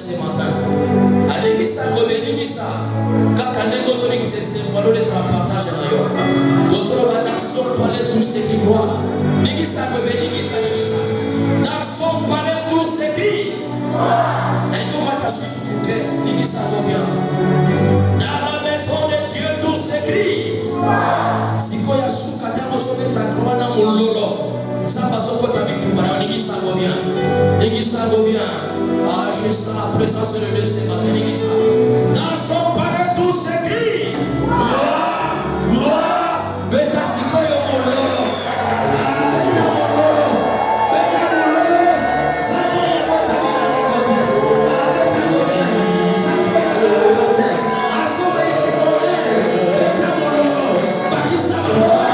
ce matin. Adingisa Robiningisa, Kakanego Donik, c'est pour les partager d'ailleurs. Dans son action, palais tous ces qui croient. Ningisa Robiningisa, dans son palais tous ces qui. Et comment t'as sous-souké, Ningisa Robin. Dans la maison de Dieu, tout s'écrit. Si quoi y a sous Katamo, je vais t'accroire dans mon lolo. Ça va se porter avec tout le monde. Ningisa Robin. Ningisa Robin. Ah, je sens la présence de Dieu ce matin. Ningisa. Dans son palais, tout s'écrit. Gloire, gloire. Beta Sikoyo Mololo. Beta Mololo. Beta Mololo. Ça va y avoir ta vie à l'école. Beta Mololo. Ça va y avoir ta vie. Assommé de Mololo. Beta Mololo. Bakisa Mololo.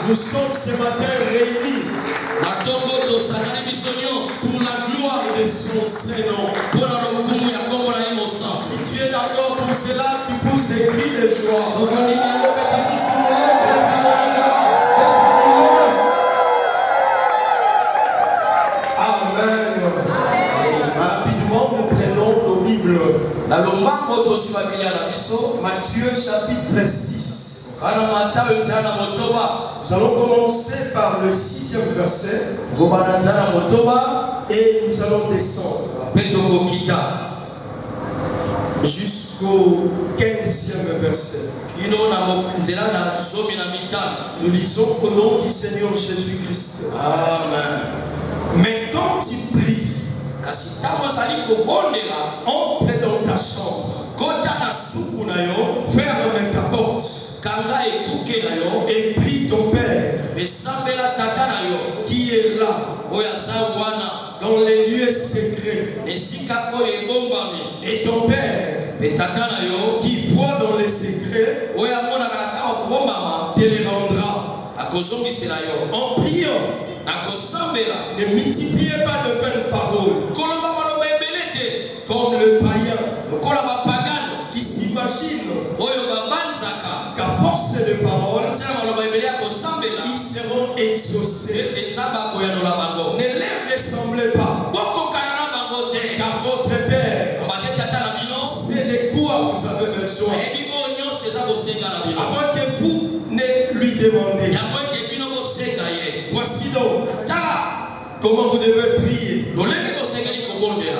Nous sommes ce matin réunis pour la gloire de son Saint-Nom. Si tu es d'accord pour cela, tu pousses des cris de joie. Amen. Rapidement, nous prenons nos Bibles. Matthieu chapitre 6. Nous allons commencer par le 6e verset et nous allons descendre jusqu'au 15e verset. Nous lisons au nom du Seigneur Jésus-Christ. Amen. Mais quand tu pries, entre dans ta chambre, ferme ta porte et prie ton Père qui est là dans les lieux secrets, et ton Père qui voit dans les secrets te les rendra. En priant, ne multipliez pas de vaines paroles comme le païen qui s'imagine qu'à force de paroles ils seront exaucés. Ne les ressemblez pas, Avant que vous ne lui demandiez. Voici donc comment vous devez prier.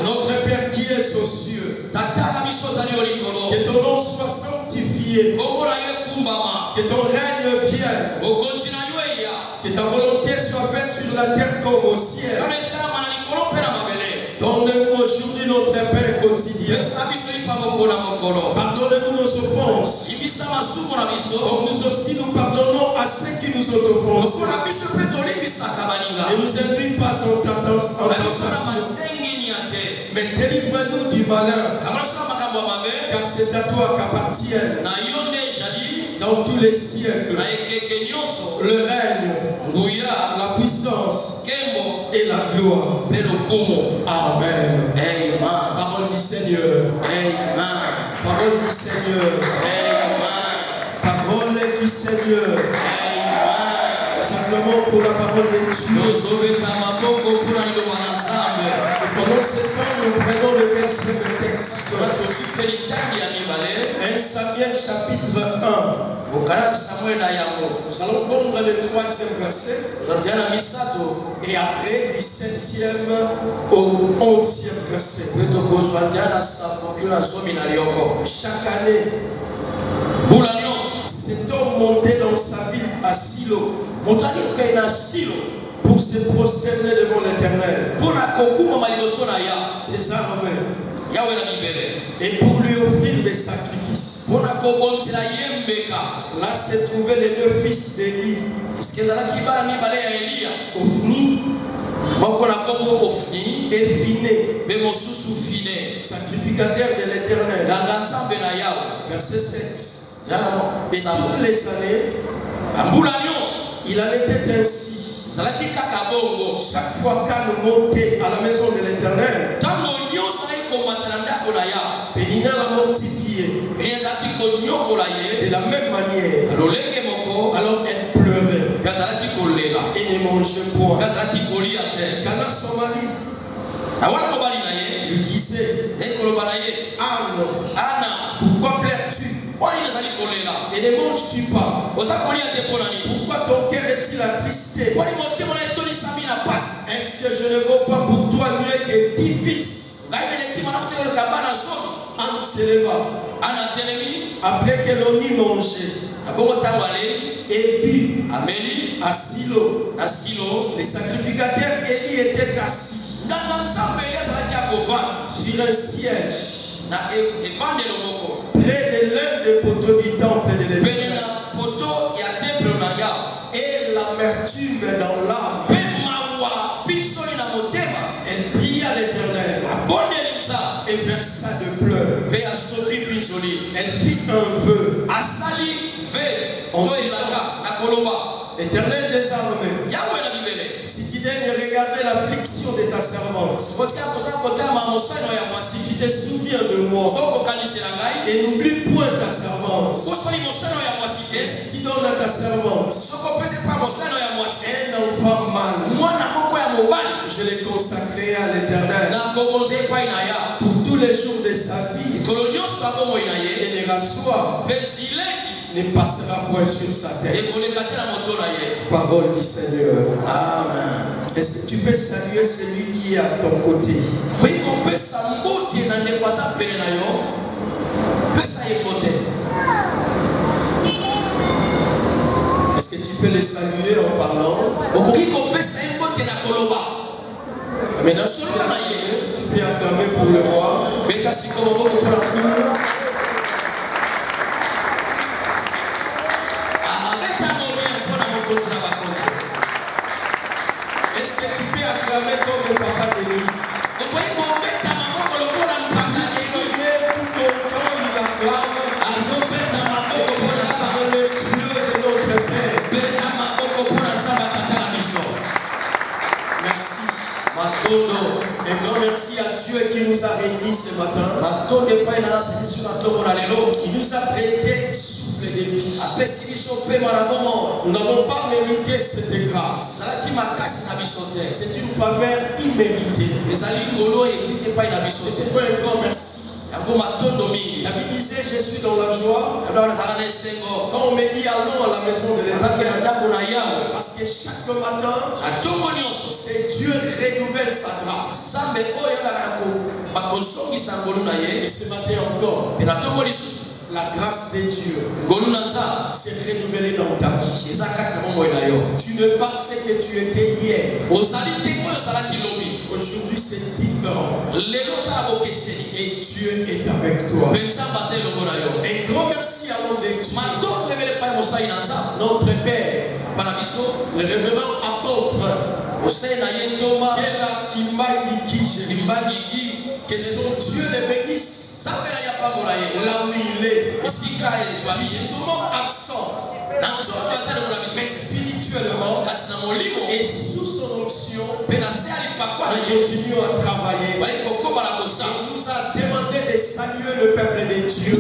Notre Père qui est aux cieux, que ton nom soit sanctifié, que ton règne vienne, que ta volonté soit faite sur la terre comme au ciel. Donne-nous aujourd'hui notre pain quotidien. Pardonne-nous nos offenses, comme nous aussi nous pardonnons à ceux qui nous ont offensés. Ne nous induis pas en tentation, mais délivre-nous du malin, car c'est à toi qu'appartiennent dans tous les siècles le règne, la puissance et la gloire. Amen. Parole du Seigneur. Parole du Seigneur. Parole du Seigneur. Simplement pour la parole de Dieu. Pendant ce temps, nous prenons le deuxième texte. 1 Samuel chapitre 1. Nous allons prendre le 3e verset. Et après du 7e au 11e verset. Chaque année, cet homme montait dans sa ville à Silo pour se prosterner devant l'Éternel des armées et pour lui offrir des sacrifices. Là se trouvaient les deux fils d'Élie, Ophni et Phiné, sacrificateurs de l'Éternel. Verset 7. Et toutes les années, il en était ainsi. Chaque fois qu'elle montait à la maison de l'Éternel, Pénina l'a mortifié de la même manière. Alors elle pleurait et ne mangeait point. Cana, son mari, lui disait: Anne, pourquoi pleures-tu et ne manges-tu pas? Pourquoi ton cœur est-il attristé? Est-ce que je ne vaux pas pour toi mieux que 10 fils? Anne se leva après que l'on eut mangé et bu à Silo. Les sacrificateurs Élie étaient assis sur un siège près de l'un des poteaux du temple de l'Éternel. Et l'amertume dans l'âme, elle pria l'Éternel et versa de pleurs. Elle fit un vœu en disant: Éternel des armées, si tu daignes regarder l'affliction de ta servante, si tu te souviens de moi et n'oublie point ta servante, et si tu donnes à ta servante un enfant mâle, je l'ai consacré à l'Éternel pour tous les jours de sa vie, et ne rassoir ne passera point sur sa tête. Parole du Seigneur. Amen. Est-ce que tu peux saluer celui qui est à ton côté? Est-ce que tu peux le saluer en parlant? Mais dans ce cas, tu peux acclamer pour le roi. Est-ce que tu peux acclamer comme le papa de lui? Tout content, il acclame. C'est le Dieu de notre Père. Merci. Un grand merci à Dieu qui nous a réunis ce matin. Il nous a prêté souffle de vie. Nous n'avons pas mérité cette grâce. C'est une faveur imméritée. C'est pourquoi un grand merci. David disait, je suis dans la joie. Quand on me dit allons à la maison de l'Éternel, parce que chaque matin, c'est Dieu renouvelle sa grâce. Et ce matin encore, la grâce de Dieu s'est renouvelée dans ta vie. Tu ne pas ce que tu étais hier. Aujourd'hui c'est différent. Et Dieu est avec toi. Un grand merci à l'homme de Dieu. Notre Père, le révérend apôtre, que son Dieu le bénisse. Là où il est, comment absent, mais spirituellement et sous son onction, nous continuons à travailler. Il nous a demandé de saluer le peuple de Dieu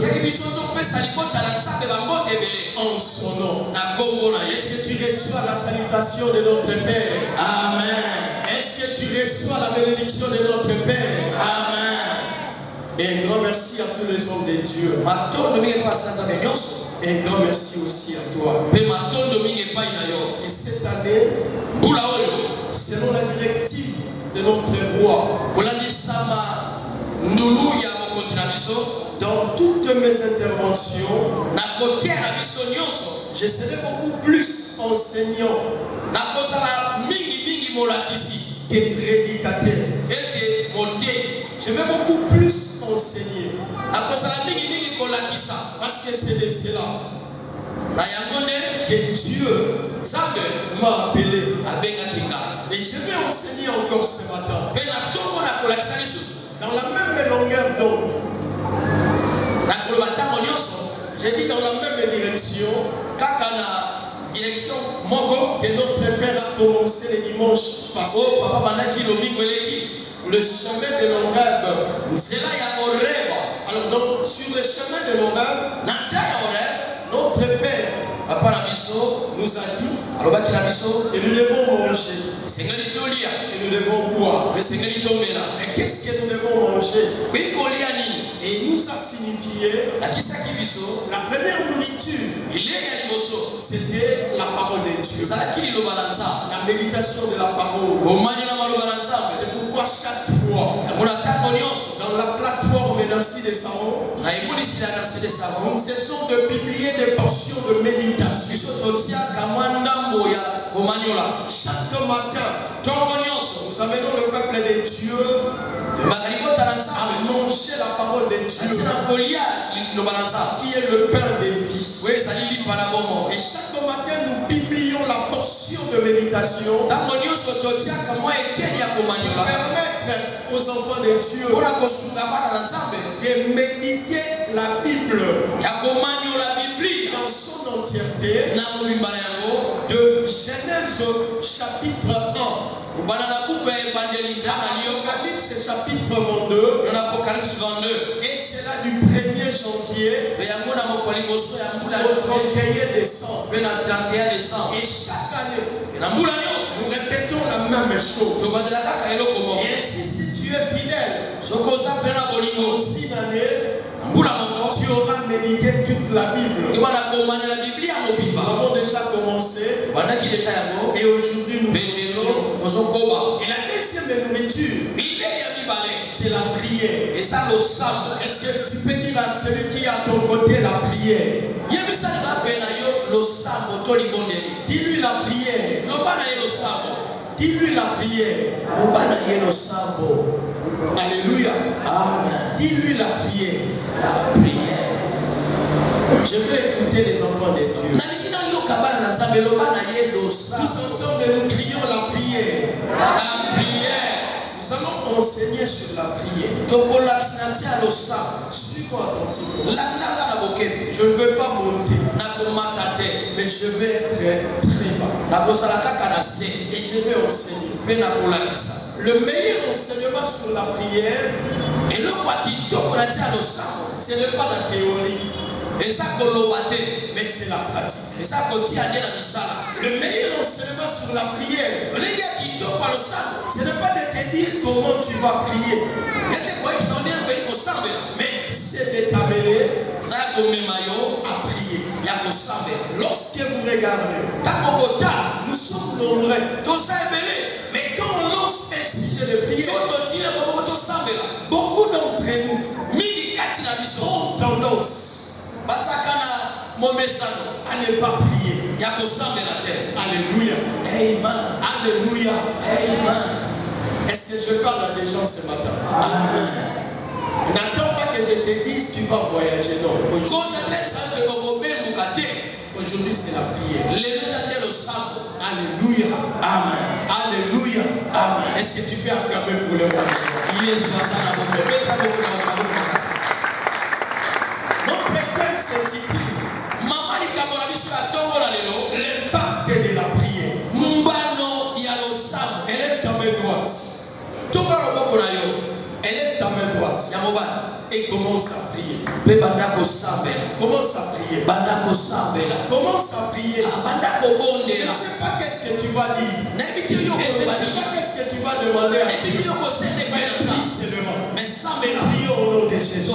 en son nom. Est-ce que tu reçois la salutation de notre Père? Amen. Est-ce que tu reçois la bénédiction de notre Père? Amen. Et un grand merci à tous les hommes de Dieu. Et un grand merci aussi à toi. Et cette année, selon la directive de notre roi, dans toutes mes interventions, je serai beaucoup plus enseignant que prédicateur. Je vais beaucoup plus enseigner. Parce que c'est de cela que Dieu m'a appelé. Et je vais enseigner encore ce matin. Dans la même longueur d'onde. J'ai dit dans la même direction. Que notre Père a commencé le dimanche passé. Le chemin de l'Horeb. Alors donc, sur le chemin de l'Horeb, notre Père nous a dit, et nous devons manger, et nous devons boire. Et qu'est-ce que nous devons manger? Et il nous a signifié, la première nourriture, c'était la parole de Dieu. La méditation de la parole. C'est pourquoi chaque fois, dans la plateforme Merci des Sarons, nous cessons de publier des portions de méditation. Chaque matin, nous amenons le peuple de Dieu à manger la parole de Dieu, qui est le pain de vie. Et chaque matin, nous publions la portion de méditation pour permettre aux enfants de Dieu de méditer la Bible dans son entièreté, de Genèse chapitre 1. Apocalypse chapitre 22. Et c'est là du 1er janvier au 31 décembre. Et chaque année, nous répétons la même chose. Et ainsi, si tu es fidèle, aussi une année, tu auras médité toute la Bible. Nous avons déjà commencé. Et aujourd'hui, nous continuons. Et la deuxième nourriture, c'est la prière. Est-ce que tu peux dire à celui qui est à ton côté la prière? Dis-lui la prière. Dis-lui la prière. Alléluia. Amen. Dis-lui la prière. La prière. Je veux écouter les enfants de Dieu. Tous ensemble, nous crions la prière. La prière. Nous allons enseigner sur la prière. Suis-moi attentivement. Je ne veux pas monter, mais je vais être très bas. Et je vais enseigner. Le meilleur enseignement sur la prière, ce n'est pas la théorie, mais c'est la pratique. Le meilleur enseignement sur la prière, ce n'est pas de te dire comment tu vas prier, mais Lorsque vous regardez, nous sommes nombreux. Mais quand on lance un sujet de prière, beaucoup d'entre nous ont tendance à ne pas prier. Alléluia. Alléluia. Est-ce que je parle à des gens ce matin? N'attends pas que je te dise tu vas voyager. Non. Aujourd'hui c'est la prière. Alléluia. Amen. Alléluia. Amen. Est-ce que tu peux acclamer pour le roi? Notre thème s'intitule l'impact de la prière. Élève ta main droite. Élève ta main droite. Et commence à prier. Commence à prier. Commence à prier. Je ne sais pas qu'est-ce que tu vas dire. Et je ne sais pas qu'est-ce que tu vas demander à Dieu. Mais prie seulement. Prions au nom de Jésus.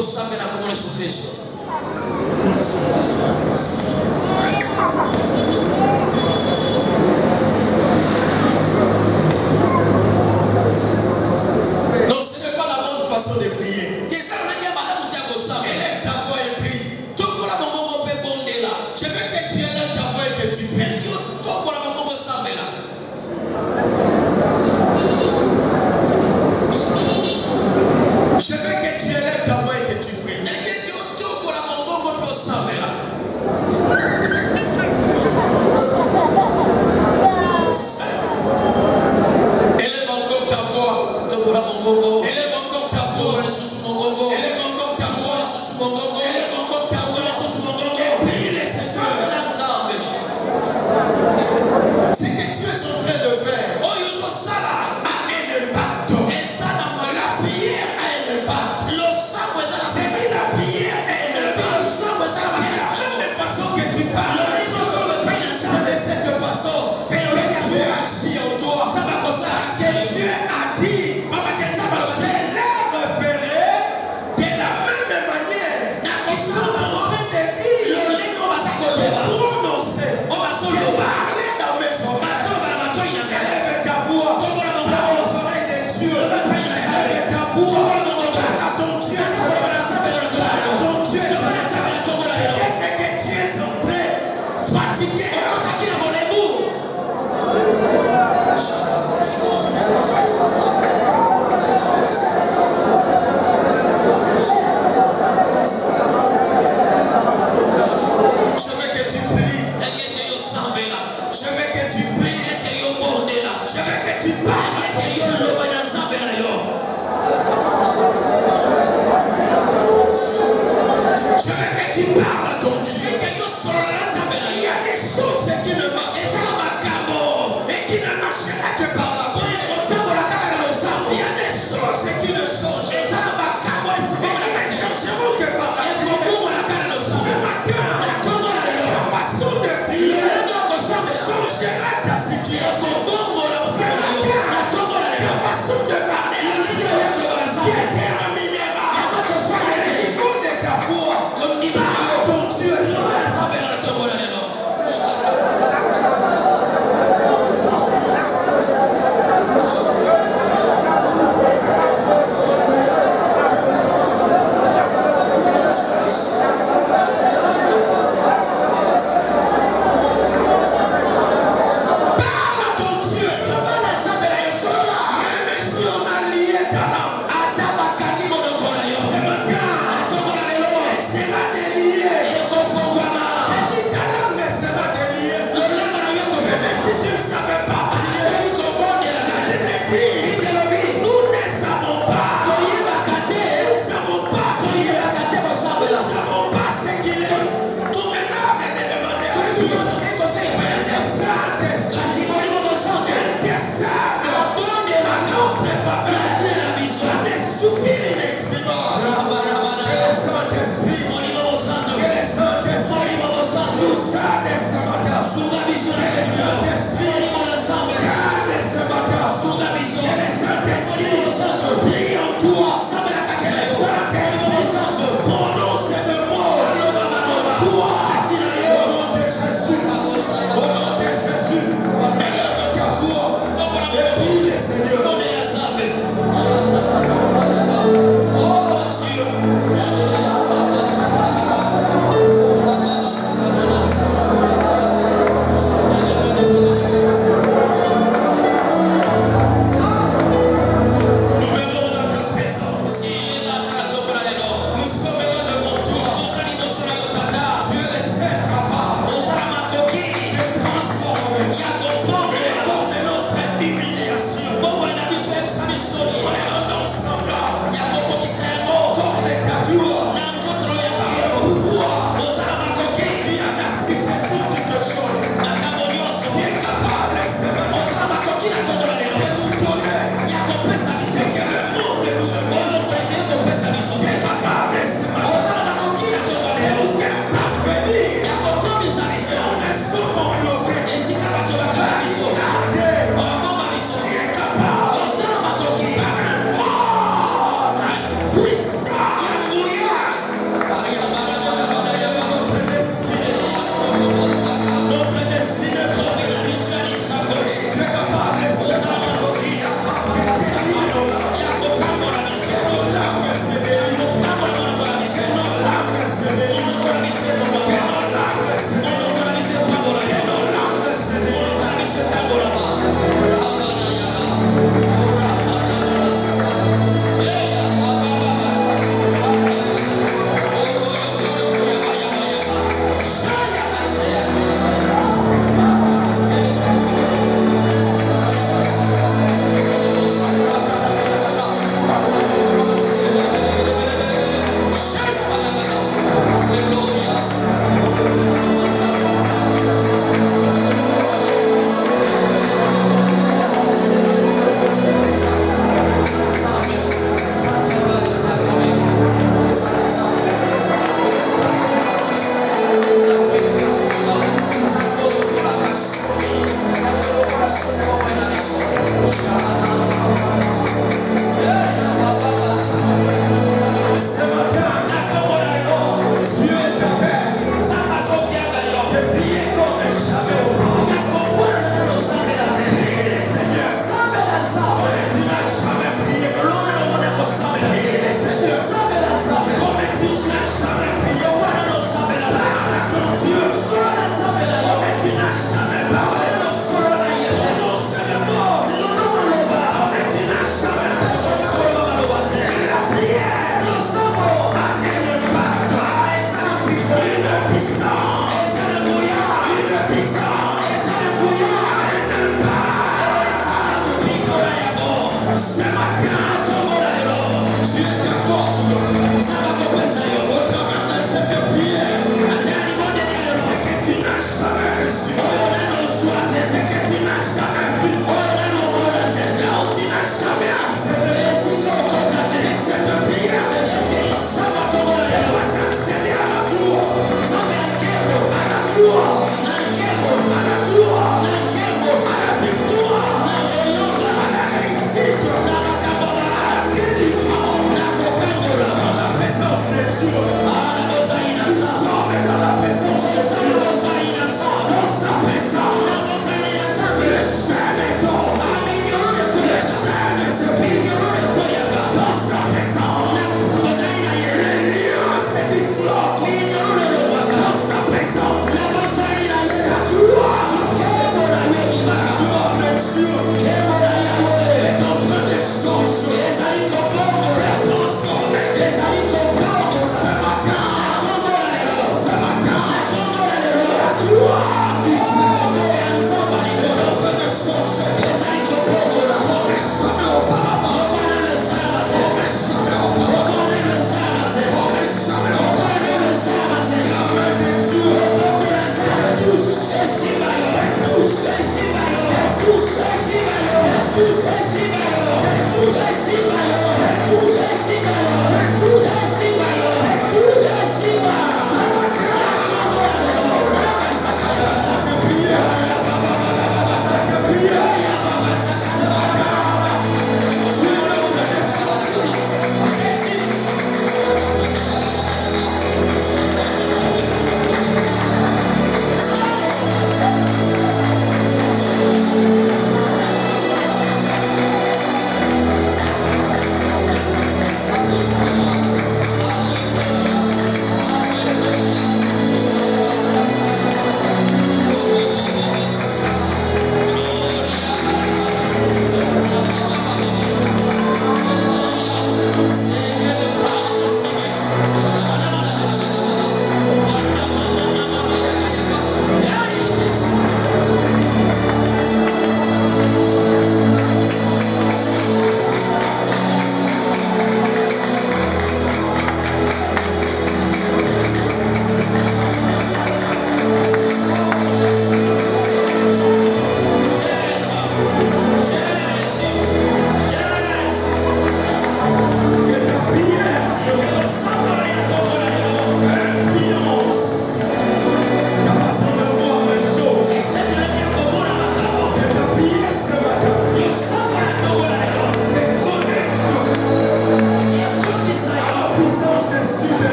Non, ce n'est pas la bonne façon de prier. Élève ta voix et prie. Je veux que tu élèves ta voix et que tu pries. Je veux que tu élèves ta voix et que tu pries. Élève encore ta voix. Élève encore ta voix. Élève encore ta voix. Élève encore ta voix. Et prie le Seigneur. Ce que tu es en train de faire a un impact. La prière a un impact. J'ai dit la prière a un impact. De la même façon que tu parles, c'est de cette façon que Dieu agit en toi. Parce que Dieu a dit, je leur ferai de la même manière. Ils sont en train de dire, de prononcer, de parler dans mes oreilles. Élève ta voix aux oreilles de Dieu. Élève ta voix à ton Dieu. À ton Dieu. Dès que tu es en train, fatigué, je veux que tu pries. Je veux que tu pries. Je veux que tu parles à ton Dieu. Je veux que tu parles à ton Dieu. Il y a des choses qui ne marchent pas et qui ne marchera que par la prière. Il y a des choses qui ne changent et ne changeront que par la prière. Ce matin, la façon de prier changera ta situation. Ce matin, la façon de parler à Dieu déterminera le niveau de ta voix. Ton Dieu est parle à ton Dieu. Même si on a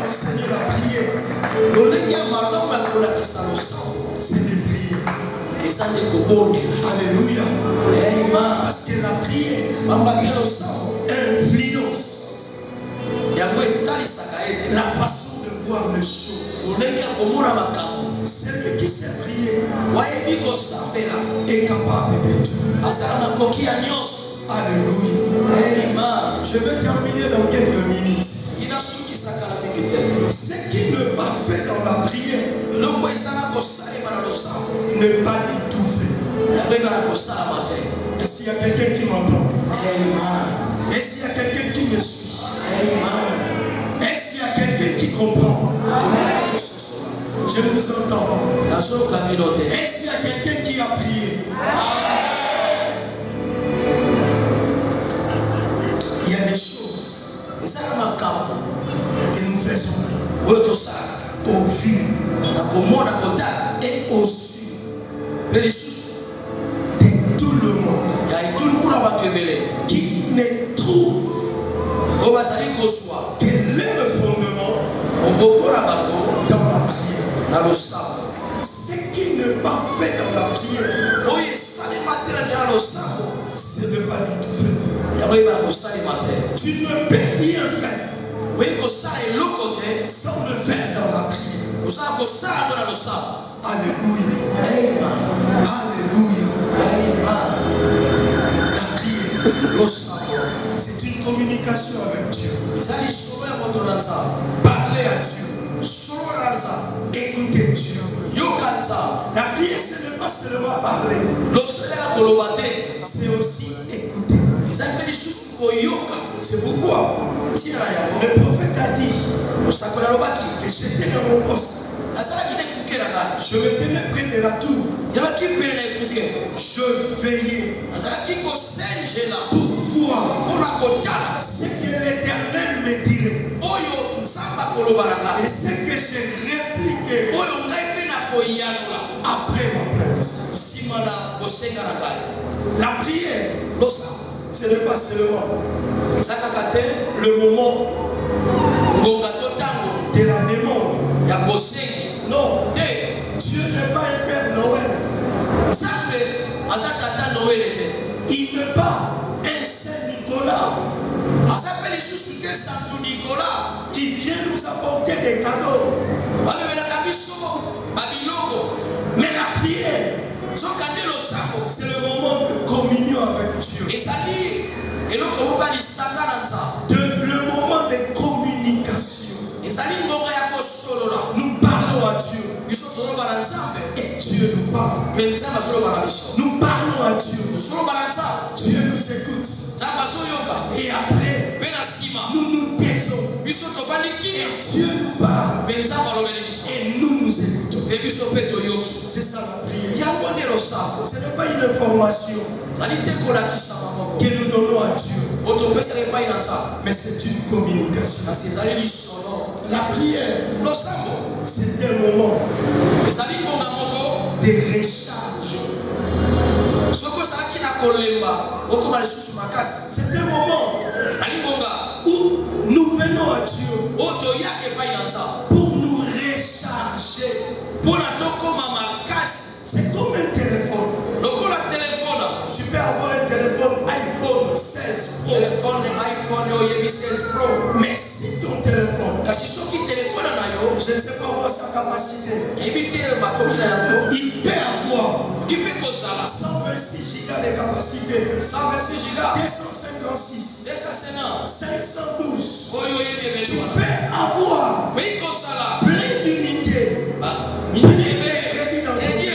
enseigne la prière, c'est de prier. Alléluia. Parce que la prière influence la façon de voir les choses. Celui qui sait prier est capable de tout. Alléluia. Je vais terminer dans quelques minutes. Ce qui n'est pas fait dans la prière n'est pas du tout fait. Est-ce qu'il y a quelqu'un qui m'entend? Est-ce qu'il y a quelqu'un qui me suit? Est-ce qu'il y a quelqu'un qui comprend? Je ne vous entends pas. Est-ce qu'il y a quelqu'un qui a prié? Il y a des choses que nous faisons au vu et au su de tout le monde qui ne trouve que leur fondement dans la prière. Ce qui n'est pas fait dans la prière, ce n'est pas du tout fait. Tu ne peux rien faire sans le faire dans la prière. Alléluia. Alléluia. La prière, c'est une communication avec Dieu. Parler à Dieu. Écouter Dieu. La prière, ce n'est pas seulement parler, c'est aussi écouter. C'est pourquoi le prophète a dit que j'étais dans mon poste. Je me tenais près de la tour. Je veillais pour voir ce que l'Éternel me dirait et ce que je répliquerai après ma plainte. La prière, ce n'est pas seulement le moment de la demande. Non, Dieu n'est pas un Père Noël. Il n'est pas un Saint-Nicolas qui vient nous apporter des cadeaux. Mais la prière, c'est le moment de communion avec Dieu. Le moment de communication. Nous parlons à Dieu. Et Dieu nous parle. Nous parlons à Dieu. Dieu nous écoute. Et après, nous nous taisons. Et Dieu nous parle. Et nous nous écoutons. C'est ça la prière. Ce n'est pas une information que nous donnons à Dieu. Mais c'est une communication. La prière, c'est un moment de recharge. C'est un moment où nous venons à Dieu pour nous recharger. C'est comme un téléphone. Tu peux avoir un téléphone iPhone 16 Pro. Mais si ton téléphone, je ne sais pas voir sa capacité, il peut avoir 126 gigas de capacité, 256, 512. Tu peux avoir plein d'unités, plein de crédits dans ton téléphone.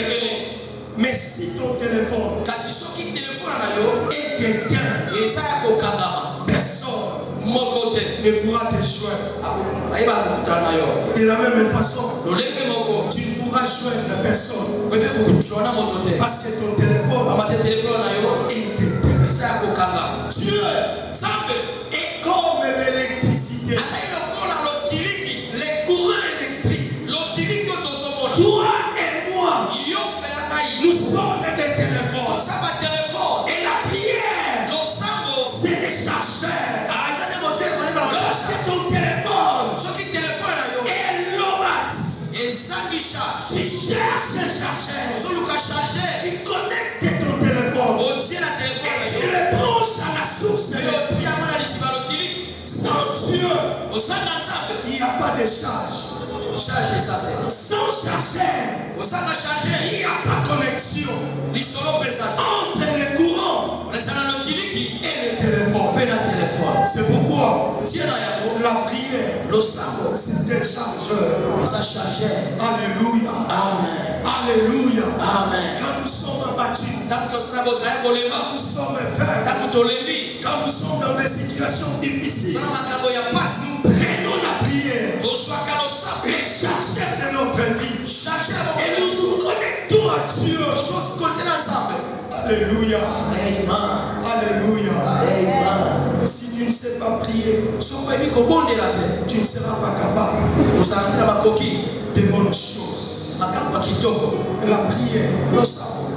Mais si ton téléphone est éteint, personne ne pourra te joindre. De la même façon, tu ne pourras joindre personne parce que ton téléphone est éteint. Dieu est comme l'électricité, les courants électriques. Toi et moi, nous sommes des téléphones. Et la prière, c'est des chargeurs. Lorsque ton téléphone chargeur. chargé. Tu connectes ton téléphone. Et tu le branches à la source. Sans Dieu, il n'y a pas de charge. Sans chargeur, il n'y a pas de connexion entre le courant et le téléphone. C'est pourquoi la prière, c'est un chargeur. Alléluia. Amen. Alléluia. Amen. Quand nous sommes abattus, quand nous sommes faibles, quand nous sommes dans des situations difficiles, nous prenons la prière, les chargeurs de notre vie, et nous nous connectons à Dieu. Alléluia. Amen. Alléluia. Amen. Si tu ne sais pas prier, tu ne seras pas capable de bonnes choses. La prière,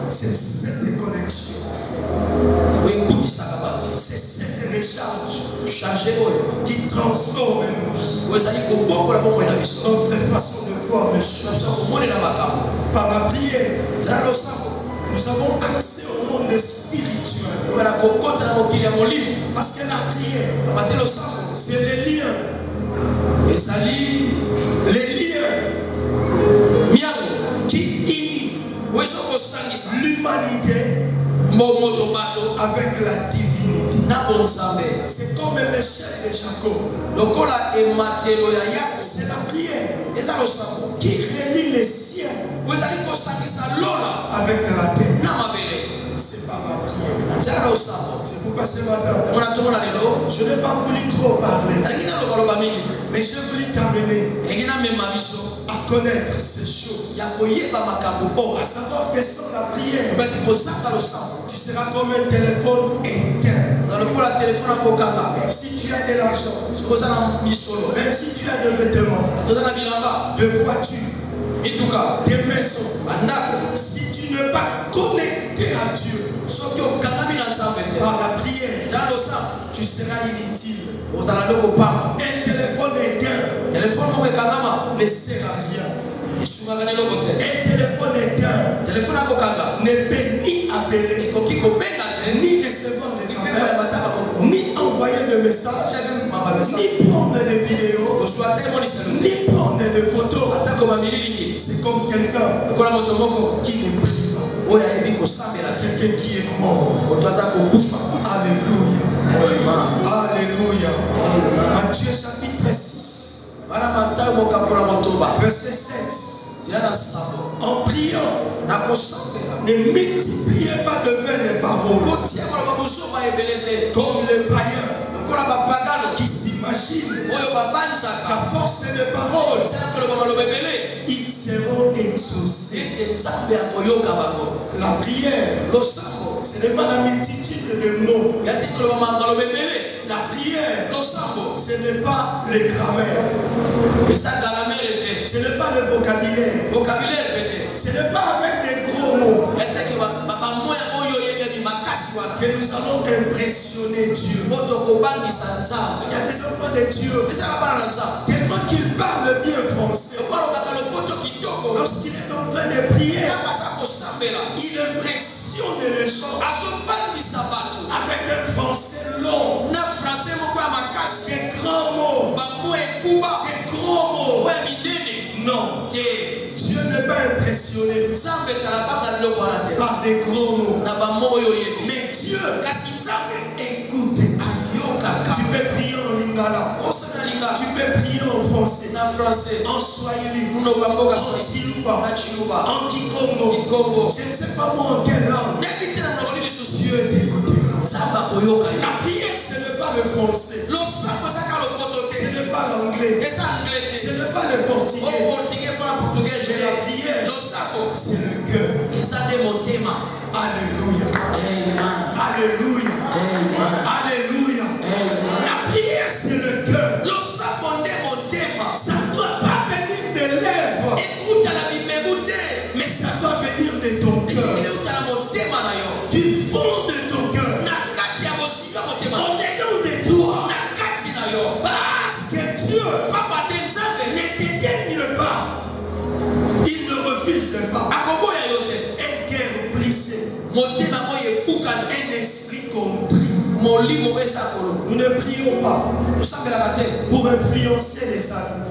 c'est cette connexion. C'est cette recharge qui transforme nos vies. Notre façon de voir les choses. Par la prière, nous avons accès au monde spirituel. Parce que la prière, c'est les liens. Les liens qui unissent l'humanité avec la divinité. C'est comme l'échelle de Jacob. C'est la prière qui relie les cieux avec la terre. C'est par la prière. C'est pourquoi ce matin, je n'ai pas voulu trop parler, mais j'ai voulu t'amener à connaître ces choses, à savoir que sans la prière, tu seras comme un téléphone éteint. Même si tu as de l'argent, même si tu as des vêtements, de voitures, des maisons, si tu n'es pas connecté à Dieu par la prière, tu seras inutile. Un téléphone éteint ne sert à rien. Un téléphone éteint ne peut ni appeler, ni recevoir des appels, ni envoyer des messages, ni prendre des vidéos, ni prendre des photos. C'est comme quelqu'un qui ne prie pas. C'est quelqu'un qui est mort. Alléluia. Alléluia. Matthieu chapitre 6, verset 7. En priant, ne multipliez pas de vaines paroles comme les païens qui s'imaginent qu'à force de paroles, ils seront exaucés. La prière, ce n'est pas la multitude de mots. La prière, ce n'est pas les grammaires. Ce n'est pas le vocabulaire. Ce n'est pas avec des gros mots que nous allons impressionner Dieu. Il y a des enfants de Dieu, tellement qu'ils parlent bien français, lorsqu'il est en train de prier, il impressionne les gens avec un français long, des grands mots, des gros mots. Non, Dieu n'est pas impressionné par des gros mots. Mais Dieu écoute. Tu peux prier en lingala, tu peux prier en français, en swahili, en chiluba, en kikongo. Je ne sais pas moi en quelle langue. Dieu t'écoutera. La prière, ce n'est pas le français, ce n'est pas l'anglais, ce n'est pas le portugais. Mais la prière, c'est le cœur. Alléluia. Alléluia. Alléluia. La prière, c'est le cœur. Ça ne doit pas venir des lèvres, mais ça doit venir de ton cœur. Du fond de ton cœur. En dedans de toi. Parce que Dieu ne te daigne pas. Il ne refuse pas. Nous ne prions pas pour influencer les amis,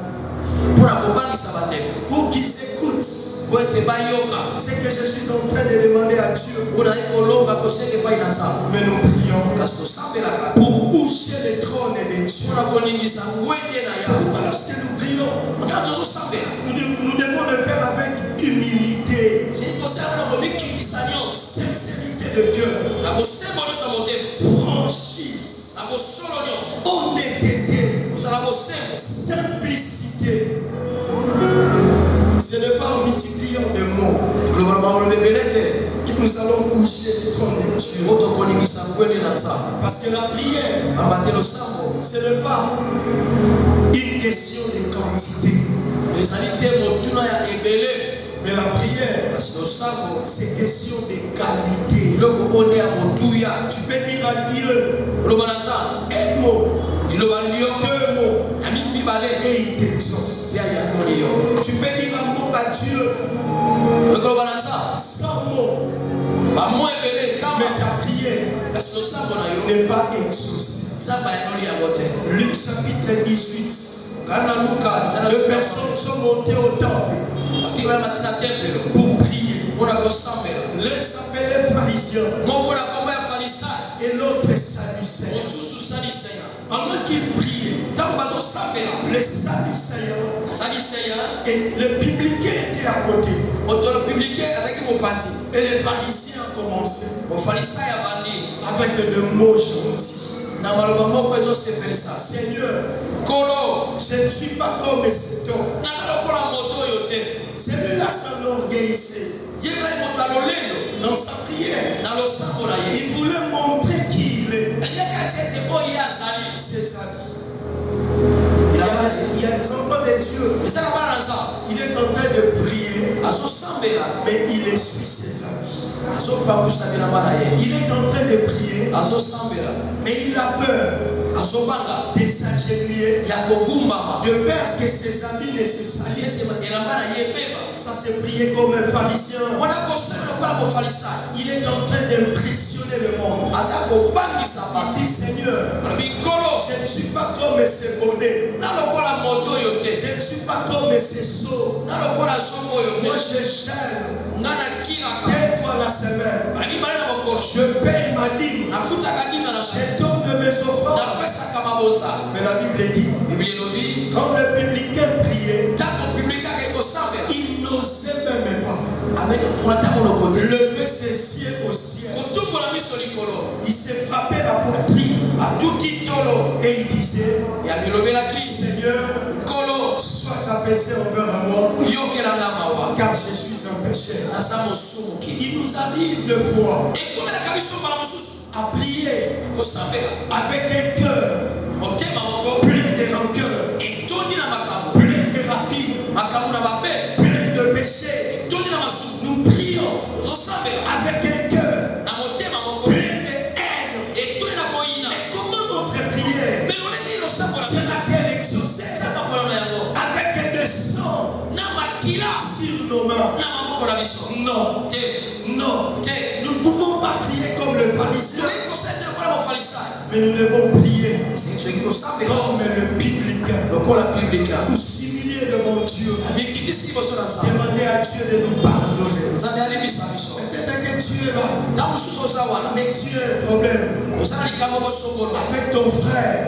pour qu'ils écoutent ce que je suis en train de demander à Dieu. Mais nous prions pour bouger les trônes de Dieu. C'est pourquoi lorsque nous prions, nous devons le faire avec humilité, sincérité de cœur, franchise, honnêteté, simplicité. Ce n'est pas en multipliant des mots que nous allons bouger les trônes de Dieu. Parce que la prière, ce n'est pas une question de quantité. Mais la prière, c'est question de qualité. Tu peux dire à Dieu un mot, deux mots, et il t'exauce. Tu peux dire un mot à Dieu 100 mots, mais ta prière n'est pas exaucée. Luc chapitre 18. Deux personnes sont montées au temple pour prier. L'un s'appelait pharisien et l'autre sadducéen. Pendant qu'ils priaient, les sadducéens et les publicains étaient à côté. Et les pharisiens commençaient avec de mots gentils. Seigneur, je ne suis pas comme cet homme. Celui-là s'enorgueillissait. Dans sa prière, il voulait montrer qui il est. Ses amis. Il y a des enfants de Dieu. Il est en train de prier, mais il essuie ses amis. Il est en train de prier, mais il a peur de s'agenouiller, de peur que ses amis ne se salissent. Ça c'est prier comme un pharisien. Il est en train d'impressionner le monde. Il dit Seigneur, je ne suis pas comme ces bonnets. Je ne suis pas comme ces seaux. Moi je gêne 2 fois la semaine. Je paye ma dîme. Je donne mes offrandes. Mais la Bible dit, quand le publicain priait, il n'osait même pas lever ses yeux au ciel. Il s'est frappé la poitrine et il disait, Seigneur, sois apaisé envers moi, car je suis un pécheur. Il nous arrive de fois à prier avec un cœur plein de rancœur, plein de rapines, plein de péchés. Nous prions avec un cœur plein de haine. Mais comment notre prière sera-t-elle exaucée? Avec des sangs sur nos mains. Non. Non. Nous ne pouvons pas prier comme le pharisien. Mais nous devons prier comme le publicain. Nous s'humilier devant Dieu. Demander à Dieu de nous pardonner. Peut-être que tu es là, mais tu as un problème avec ton frère,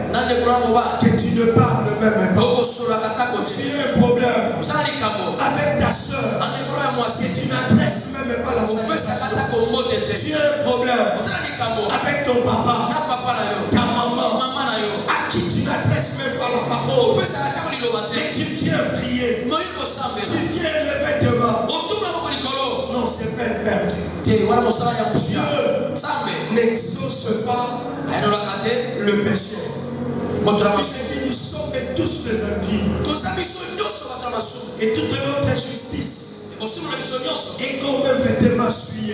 que tu ne parles même pas. Tu as un problème avec ta soeur, que tu n'adresses même pas la salutation. Tu as un problème avec ton papa, ta maman, à qui tu n'adresses même pas la parole. Mais tu viens prier, tu viens lever tes mains. Non, c'est peine perdue. Dieu n'exauce pas le péché. Il dit, nous sommes tous des impies. Et toute notre justice est comme un vêtement souillé.